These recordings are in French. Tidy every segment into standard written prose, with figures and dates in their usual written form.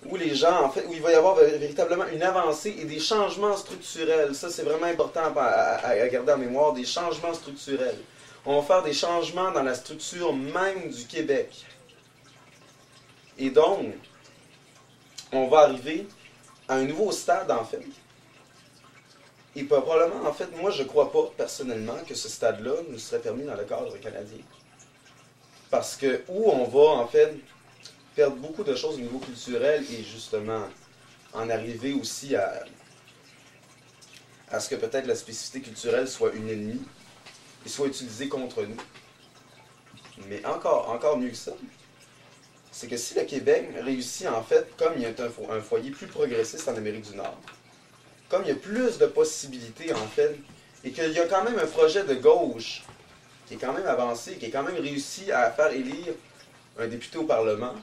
où les gens, en fait, où il va y avoir véritablement une avancée et des changements structurels. Ça, c'est vraiment important à garder en mémoire, des changements structurels. On va faire des changements dans la structure même du Québec. Et donc, on va arriver à un nouveau stade, en fait. Et probablement, en fait, moi, je ne crois pas, personnellement, que ce stade-là nous serait permis dans le cadre canadien. Parce que, où on va, en fait, perdre beaucoup de choses au niveau culturel et, justement, en arriver aussi à ce que peut-être la spécificité culturelle soit une ennemie et soit utilisée contre nous. Mais encore mieux que ça, c'est que si le Québec réussit, en fait, comme il y a un foyer plus progressiste en Amérique du Nord, comme il y a plus de possibilités, en fait, et qu'il y a quand même un projet de gauche qui est quand même avancé, qui est quand même réussi à faire élire un député au Parlement,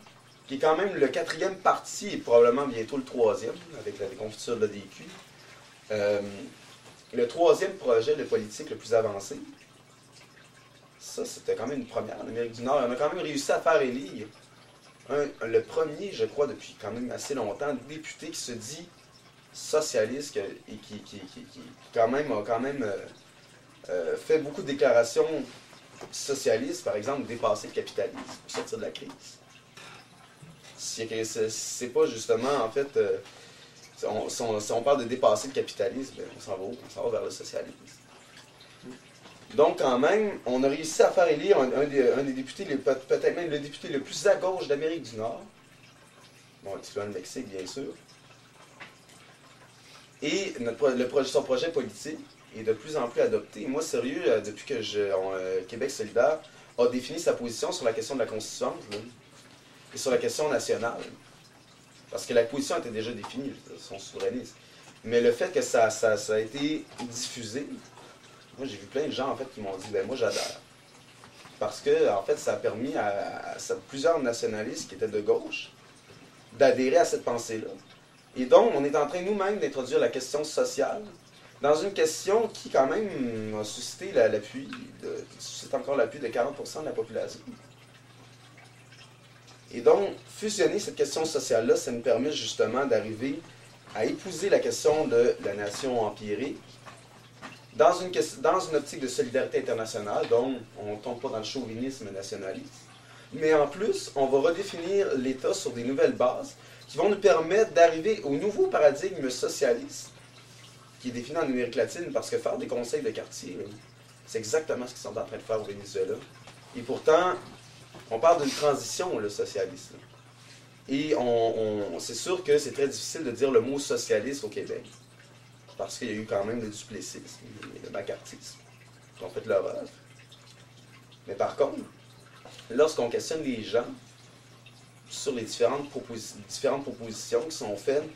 qui est quand même le 4e parti et probablement bientôt le 3e, avec la déconfiture de l'ADQ. Le 3e projet de politique le plus avancé, ça c'était quand même une première en Amérique du Nord. On a quand même réussi à faire élire le premier, je crois, depuis quand même assez longtemps, député qui se dit socialiste et qui quand même a fait beaucoup de déclarations socialistes, par exemple, dépasser le capitalisme pour sortir de la crise. C'est pas justement, en fait, si on parle de dépasser le capitalisme, on s'en va vers le socialisme. Donc, quand même, on a réussi à faire élire un des députés, peut-être même le député le plus à gauche d'Amérique du Nord. Bon, excluant le Mexique, bien sûr. Et son projet politique est de plus en plus adopté. Et moi, sérieux, depuis que Québec solidaire a défini sa position sur la question de la Constituante là, et sur la question nationale, parce que la position était déjà définie, son souverainisme. Mais le fait que ça a été diffusé, moi, j'ai vu plein de gens, en fait, qui m'ont dit, ben moi, j'adhère. Parce que, en fait, ça a permis à plusieurs nationalistes qui étaient de gauche d'adhérer à cette pensée-là. Et donc, on est en train nous-mêmes d'introduire la question sociale dans une question qui, quand même, a suscité suscite encore l'appui de 40% de la population. Et donc, fusionner cette question sociale-là, ça nous permet justement d'arriver à épouser la question de la nation empirique dans une optique de solidarité internationale, donc on ne tombe pas dans le chauvinisme nationaliste. Mais en plus, on va redéfinir l'État sur des nouvelles bases qui vont nous permettre d'arriver au nouveau paradigme socialiste qui est défini en Amérique latine, parce que faire des conseils de quartier, c'est exactement ce qu'ils sont en train de faire au Venezuela. Et pourtant, on parle d'une transition, le socialisme. Et c'est sûr que c'est très difficile de dire le mot socialiste au Québec, parce qu'il y a eu quand même le duplessisme et le macartisme qui ont fait leur œuvre. Mais par contre, lorsqu'on questionne les gens sur les différentes propositions qui sont faites,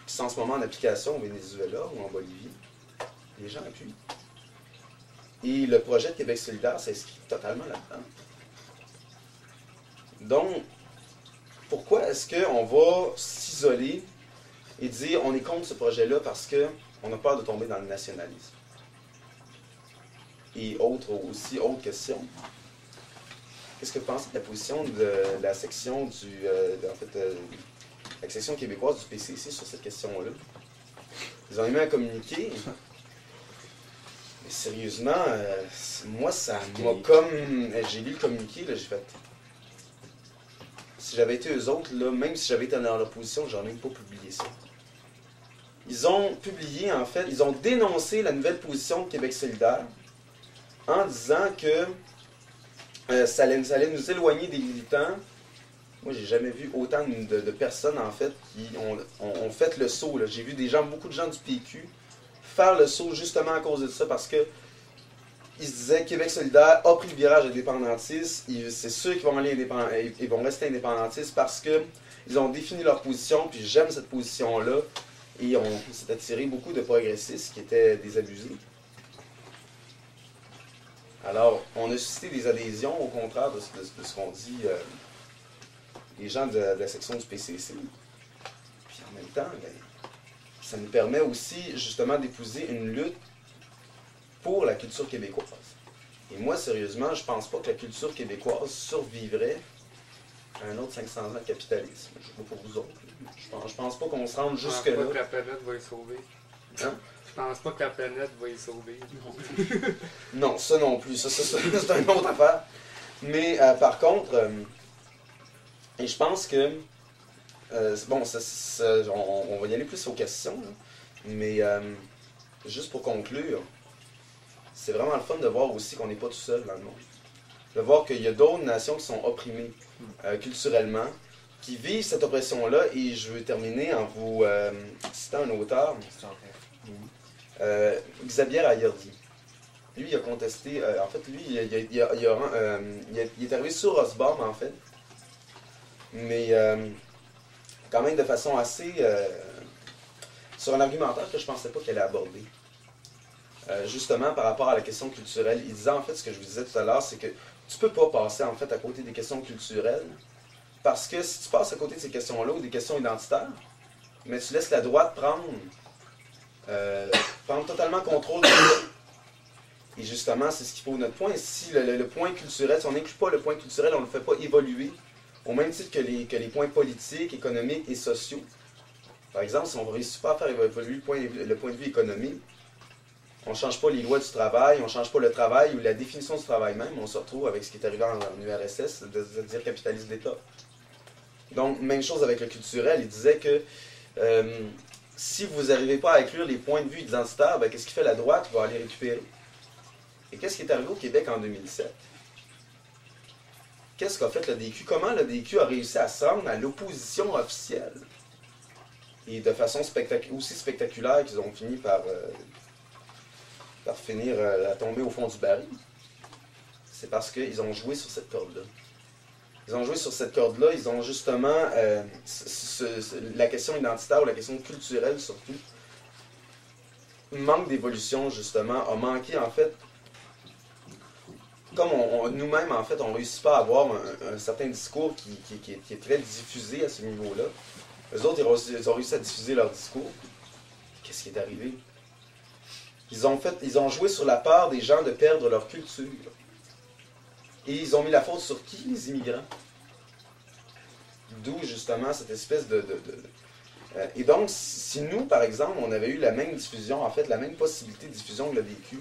qui sont en ce moment en application au Venezuela ou en Bolivie, les gens appuient. Et le projet de Québec solidaire s'inscrit totalement là-dedans. Donc, pourquoi est-ce qu'on va s'isoler et dire on est contre ce projet-là parce qu'on a peur de tomber dans le nationalisme? Et autre question. Qu'est-ce que vous pensez de la position de la section la section québécoise du PCC sur cette question-là? Ils ont émis un communiqué. Mais sérieusement, moi, ça m'a comme... J'ai lu le communiqué, là, j'ai fait... Si j'avais été eux autres, là, même si j'avais été dans leur position, j'aurais même pas publié ça. Ils ont publié, en fait, ils ont dénoncé la nouvelle position de Québec solidaire en disant que ça allait nous éloigner des militants. Moi, j'ai jamais vu autant de personnes, en fait, qui ont fait le saut. J'ai vu beaucoup de gens du PQ faire le saut justement à cause de ça, parce que ils se disaient Québec solidaire a pris le virage indépendantiste, c'est sûr qu'ils vont rester indépendantistes parce qu'ils ont défini leur position, puis j'aime cette position-là, et on s'est attiré beaucoup de progressistes qui étaient désabusés. Alors, on a suscité des adhésions, au contraire de ce qu'ont dit les gens de la section du PCC. Puis en même temps, ça nous permet aussi justement d'épouser une lutte pour la culture québécoise. Et moi, sérieusement, je pense pas que la culture québécoise survivrait à un autre 500 ans de capitalisme. Je ne sais pas pour vous autres, je Je pense pas qu'on se rende Je pense jusque-là. pas que la planète va y sauver. Hein? Je pense pas que la planète va y sauver. Non, ça non plus. Ça c'est une autre affaire. Mais par contre, et je pense que, bon, on va y aller plus aux questions, là. Mais juste pour conclure, c'est vraiment le fun de voir aussi qu'on n'est pas tout seul dans le monde. De voir qu'il y a d'autres nations qui sont opprimées culturellement, qui vivent cette oppression-là. Et je veux terminer en vous citant un auteur, Xavier Ayerdi. Lui, il a contesté, en fait, lui, il est arrivé sur Osborne, en fait, mais quand même de façon assez, sur un argumentaire que je pensais pas qu'elle allait aborder. Justement, par rapport à la question culturelle, il disait, en fait, ce que je vous disais tout à l'heure, c'est que tu peux pas passer, en fait, à côté des questions culturelles, parce que si tu passes à côté de ces questions-là, ou des questions identitaires, mais tu laisses la droite prendre totalement contrôle de ça. Et justement, c'est ce qui pose notre point. Si le point culturel, si on n'inclut pas le point culturel, on ne le fait pas évoluer, au même titre que les points politiques, économiques et sociaux. Par exemple, si on ne réussit pas à faire évoluer le point de vue économique, on ne change pas les lois du travail, on ne change pas le travail ou la définition du travail même, on se retrouve avec ce qui est arrivé en URSS, de dire capitalisme d'État. Donc, même chose avec le culturel, il disait que si vous n'arrivez pas à inclure les points de vue identitaires, ben, qu'est-ce qui fait la droite? Va aller récupérer. Et qu'est-ce qui est arrivé au Québec en 2007? Qu'est-ce qu'a fait le DQ? Comment le DQ a réussi à se rendre à l'opposition officielle? Et de façon aussi spectaculaire qu'ils ont fini par finir à tomber au fond du baril. C'est parce qu'ils ont joué sur cette corde-là. Ils ont joué sur cette corde-là, ils ont justement la question identitaire ou la question culturelle surtout, manque d'évolution justement, a manqué en fait, comme nous-mêmes en fait, on ne réussit pas à avoir un certain discours qui est très diffusé à ce niveau-là. Eux autres, ils ont réussi à diffuser leur discours. Qu'est-ce qui est arrivé? Ils ont joué sur la peur des gens de perdre leur culture. Et ils ont mis la faute sur qui? Les immigrants. D'où justement cette espèce et donc, si nous, par exemple, on avait eu la même diffusion, en fait, la même possibilité de diffusion que le DQ,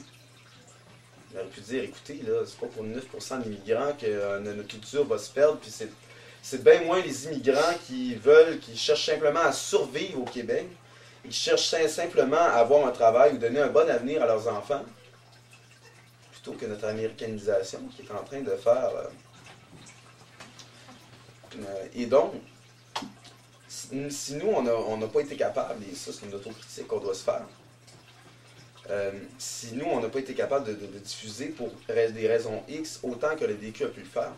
on aurait pu dire, écoutez, là, c'est pas pour 9% d'immigrants que notre culture va se perdre, puis c'est bien moins les immigrants qui cherchent simplement à survivre au Québec, et qui cherchent simplement à avoir un travail ou donner un bon avenir à leurs enfants, plutôt que notre américanisation qui est en train de faire. Et donc, si nous, on n'a pas été capable, et ça c'est une autocritique qu'on doit se faire, si nous, on n'a pas été capable de diffuser pour des raisons X autant que le DQ a pu le faire,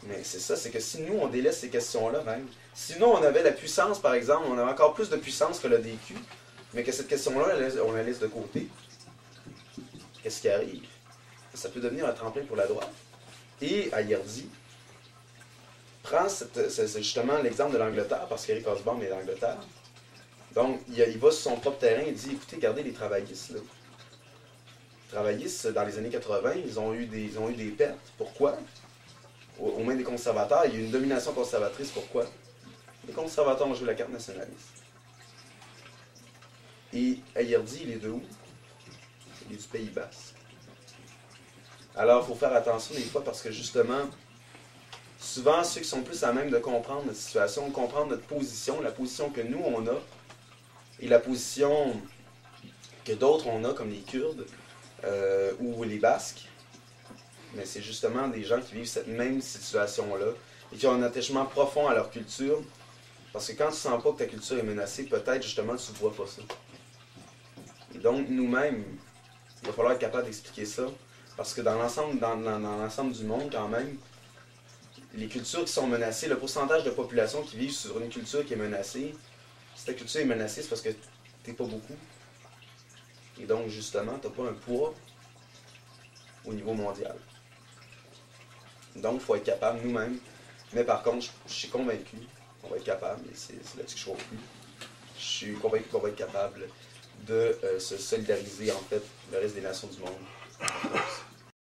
mais c'est ça, c'est que si nous, on délaisse ces questions-là même, sinon on avait la puissance, par exemple, on avait encore plus de puissance que le DQ, mais que cette question-là, on la laisse de côté, qu'est-ce qui arrive? Ça peut devenir un tremplin pour la droite. Et Ayerdi prend c'est justement l'exemple de l'Angleterre, parce qu'Éric Hobsbawm est d'Angleterre. Donc, il va sur son propre terrain et dit, écoutez, regardez les travaillistes, là. Les travaillistes, dans les années 80, ils ont eu des pertes. Pourquoi? Aux mains des conservateurs, il y a eu une domination conservatrice. Pourquoi? Les conservateurs ont joué la carte nationaliste. Et Ayerdi, il est de où? Il est du Pays Basque. Alors, il faut faire attention des fois parce que justement, souvent, ceux qui sont plus à même de comprendre notre situation, comprendre notre position, la position que nous, on a, et la position que d'autres, on a, comme les Kurdes ou les Basques, mais c'est justement des gens qui vivent cette même situation-là et qui ont un attachement profond à leur culture, parce que quand tu ne sens pas que ta culture est menacée, peut-être justement tu ne vois pas ça. Et donc, nous-mêmes, il va falloir être capable d'expliquer ça, parce que dans l'ensemble du monde, quand même, les cultures qui sont menacées, le pourcentage de population qui vit sur une culture qui est menacée, si ta culture est menacée, c'est parce que t'es pas beaucoup. Et donc, justement, t'as pas un poids au niveau mondial. Donc, il faut être capable nous-mêmes. Mais par contre, je suis convaincu qu'on va être capable, et c'est là-dessus que je crois plus. Je suis convaincu qu'on va être capable de se solidariser, en fait, le reste des nations du monde.